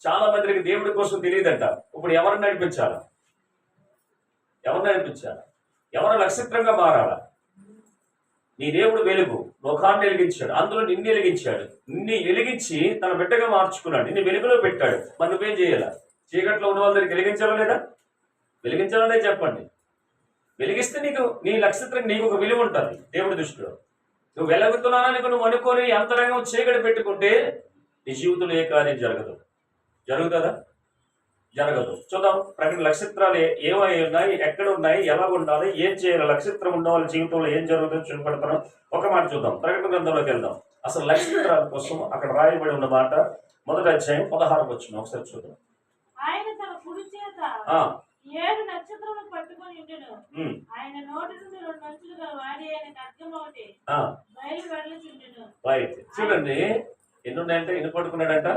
చాలా మందికి దేవుడి కోసం తెలియదంట. ఇప్పుడు ఎవరిని నడిపించాలా? ఎవరు నడిపించాలా? ఎవరు నక్షత్రంగా మారాలా? నీ దేవుడు వెలుగు, లోకాన్ని వెలిగించాడు, అందులో నిన్ను వెలిగించాడు. నిన్ను వెలిగించి తన బిడ్డగా మార్చుకున్నాడు, నిన్ను వెలుగులో పెట్టాడు. మరి నువ్వేం చేయాలా? చీకట్లో ఉన్న వాళ్ళ దగ్గరికి వెలిగించాలా లేదా? వెలిగించాలనే చెప్పండి. వెలిగిస్తే నీకు నీ నక్షత్రం నీకు ఒక విలువ ఉంటుంది దేవుడి దృష్టిలో. నువ్వు వెలుగుతున్నానని నువ్వు అనుకొని అంతరంగం చీకటి పెట్టుకుంటే నీ జీవితంలో ఏ కార్యం జరగదు. జరుగుతుందా? జరగదు. చూద్దాం ప్రకటన నక్షత్రాలు ఏమై ఉన్నాయి, ఎక్కడ ఉన్నాయి, ఎలా ఉండాలి, ఏం చేయాలి, నక్షత్రం ఉన్న వాళ్ళ జీవితంలో ఏం జరుగుతుందో చూపెడతాను. ఒక మాట చూద్దాం, ప్రకటన గ్రంథంలోకి వెళ్దాం. అసలు నక్షత్రాల కోసం అక్కడ రాయబడి ఉన్న మాట 1వ అధ్యాయం 16వ వచనం ఒకసారి చూద్దాం. ఆయన తన కుడి చేత 7 నక్షత్రములు పట్టుకొని ఉండెను. ఆయన నోటి నుండి 2 అంచులుగా వాడి ఆయన ఖడ్గం ఒకటి బయలు వెడలుచుండెను. చూడండి, ఎన్ని ఉన్నాయంటే ఎన్ని పట్టుకున్నాడంట?